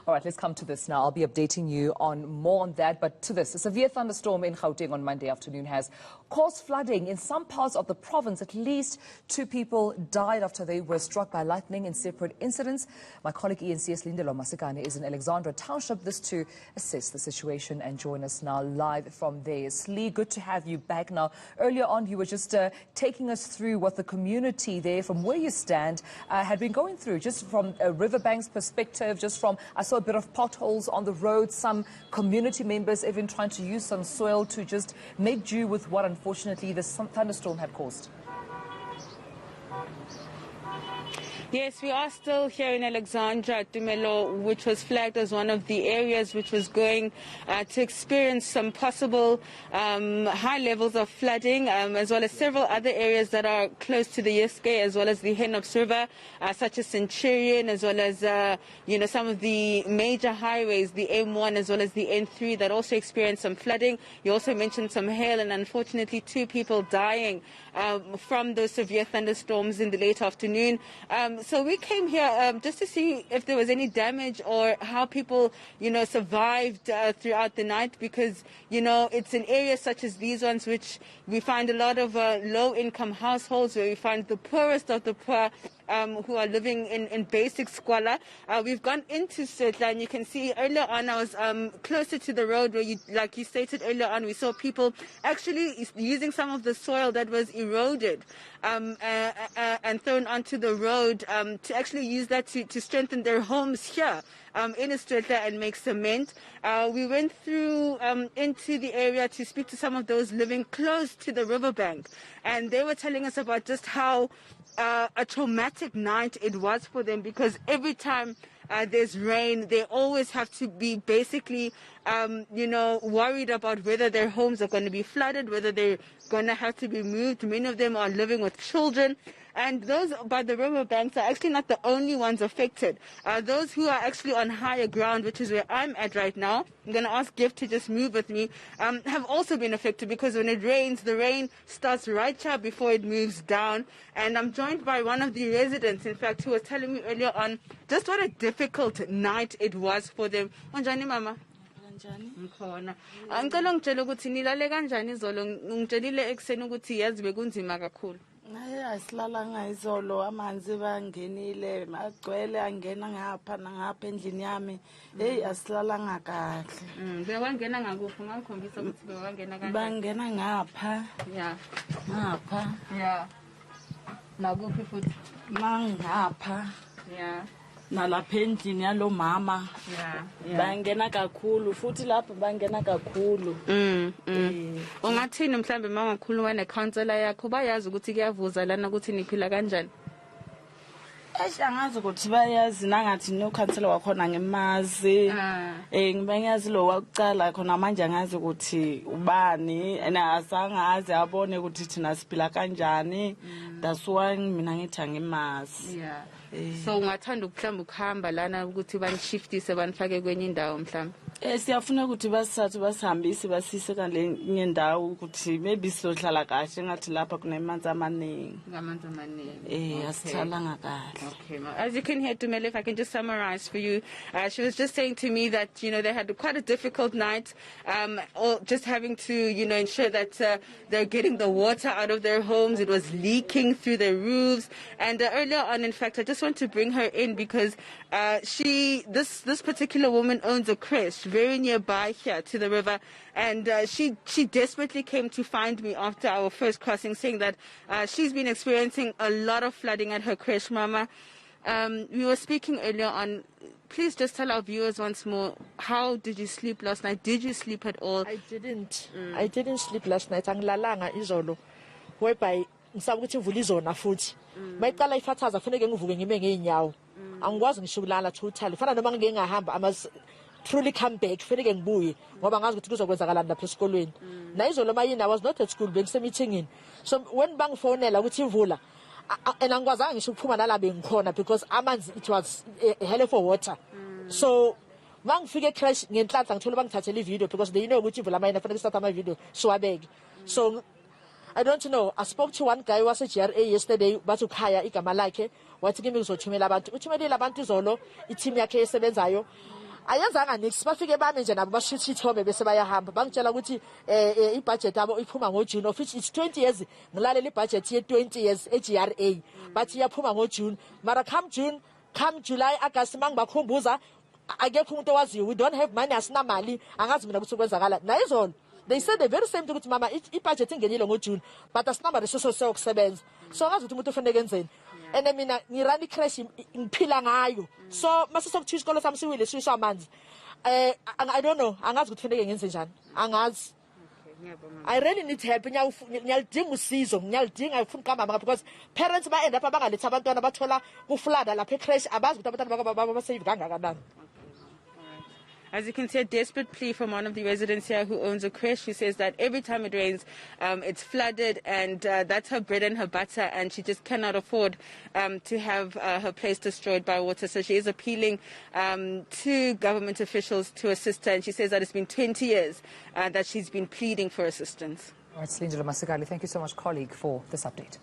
All right, let's come to this now. I'll be updating you on more on that. But to this, a severe thunderstorm in Gauteng on Monday afternoon has caused flooding in some parts of the province. At least 2 people died after they were struck by lightning in separate incidents. My colleague eNCA Slindelo Masikane is in Alexandra Township this to assess the situation and join us now live from there. Slee, good to have you back now. Earlier on, you were just taking us through what the community there, from where you stand, had been going through, just from a riverbank's perspective, just from, I saw a bit of potholes on the road, some community members even trying to use some soil to just make do with what unfortunately this thunderstorm had caused. Yes, we are still here in Alexandra, Tumelo, which was flagged as one of the areas which was going to experience some possible high levels of flooding, as well as several other areas that are close to the eNCA, as well as the Henops River, such as Centurion, as well as, some of the major highways, the M1 as well as the N3, that also experienced some flooding. You also mentioned some hail and unfortunately 2 people dying from those severe thunderstorms in the late afternoon. So we came here just to see if there was any damage or how people, survived throughout the night, because, it's an area such as these ones which we find a lot of low-income households, where we find the poorest of the poor who are living in basic squalor. We've gone into Slindelo, and you can see earlier on I was closer to the road where, like you stated earlier on, we saw people actually using some of the soil that was eroded and thrown onto the road to actually use that to strengthen their homes here in Slindelo and make cement. We went through into the area to speak to some of those living close to the riverbank, and they were telling us about just how a traumatic night it was for them, because every time there's rain, they always have to be basically, worried about whether their homes are going to be flooded, whether they're going to have to be moved. Many of them are living with children. And those by the riverbanks are actually not the only ones affected. Those who are actually on higher ground, which is where I'm at right now, I'm going to ask Gift to just move with me, have also been affected, because when it rains, the rain starts right here before it moves down. And I'm joined by one of the residents, in fact, who was telling me earlier on just what a difficult night it was for them. Onjani mama? Ngikhona. Ngicela ungitshele ukuthi nilale kanjani izolo. Ngitshelile ekseni ukuthi yazi bekunzima kakhulu. Asilala ngayizolo, amanzi bangenile, magcwele angena ngapha nangapha endlini yami. Hey, asilala ngakahle. Bewangena ngakuphi? Ngakhombisa ukuthi bewangena kanjani? Bangena ngapha. Yeah. Ngapha. Yeah. Nakuphi futhi? Mangapha. Yeah. Nalapha endlini yalo mama. Yeah. Bangena kakhulu futhi lapha bangena kakhulu. Ungathini mhlambe mangakhuluma necounselor yakho, bayazi ukuthi kuyavuza lana ukuthi niphila kanjani? Angazi ukuthi bayazi nangathi no counselor wakhona ngemazi. Ngibangazi lo wakucala khona manje angazi ukuthi ubani, azangazi abone ukuthi thina siphila kanjani. That's why mina ngithi angemazi. Yeah. So ungathanda mhlawumbe ukuhamba lana ukuthi banishiftise banifake kwenye indawo mhlawumbe? Siyafuna ukuthi basithathe basihambise basise kale ndawo ukuthi maybe sizohlala kahle ngathi lapha kunemanzi amaningi. Ngamanzi amaningi. Asithala ngakahle. Okay. As you can hear, Tumelo, if I can just summarize for you, she was just saying to me that, they had quite a difficult night, or just having to, ensure that they're getting the water out of their homes. It was leaking through their roofs. And earlier on, in fact, I just want to bring her in because this particular woman owns a creche very nearby here to the river, and she desperately came to find me after our first crossing, saying that she's been experiencing a lot of flooding at her creche, Mama. We were speaking earlier on. Please just tell our viewers once more, how did you sleep last night? Did you sleep at all? I didn't. I didn't sleep last night. Angilalanga izolo. Whereby ngisaba ukuthi ivula izona futhi. Mayiqala ifathaza kufanele ngivuke ngime ngeenyawo. Angikwazi ngisho ukulala totally. Fana noma ngeke ngahamba, I must truly come back. Kufanele ngibuye ngoba ngazi ukuthi kuzokwenzakala lapha esikolweni. Na izolo mayini I was not at school, bengise meeting. So when bangifonela ukuthi ivula, and angikwazanga ngisho ukuphuma nala bengikhona because amanzi, it was a hell of a water. So mangifike crash ngenhlanhla ngithola bangithathela ivideo because they know ukuthi ivula mayini fanele start ama video siwabeke. So I don't know. I spoke to one guy who was at GRA yesterday, bathi ukhaya igama lakhe, wathi kimi ngizothumela abantu. Uthumelile abantu izolo, i-team yakhe esebenzayo. ayenzanga nix bafike bami nje nabo bashitha ithombe bese bayahamba bangitshela ukuthi ibudget yabo iphuma ngoJune of which it's 20 years ngilalela ibudget ye 20 years eGRA bathi iyaphuma ngoJune mara come June come July August mangibakhumbuza akekho umuntu owaziyo we don't have money asina mali angazi mina ukuthi kwenzakala nayizolo they said the very same thing ukuthi mama ibudget ingenile ngoJune but asinamba resources sokusebenza so angazi ukuthi umuntu ufanele kenzeni and mina ngirani crash ngiphila ngayo so mase sokuthi isikolo sami siwile sisho amanzi I don't know angazi ukuthi kufanele ngenze njani angazi I really need help ngiyalidinga usizo ngiyalidinga ufuna kamama because parents ba end up abangaletha abantwana bathola kuflada lapha ecrash abazi ukuthi abantwana baba save kangakanani. As you can see, a desperate plea from one of the residents here who owns a creche. She says that every time it rains, it's flooded, and that's her bread and her butter, and she just cannot afford to have her place destroyed by water. So she is appealing to government officials to assist her, and she says that it's been 20 years that she's been pleading for assistance. All right, Slindelo Masikane, thank you so much, colleague, for this update.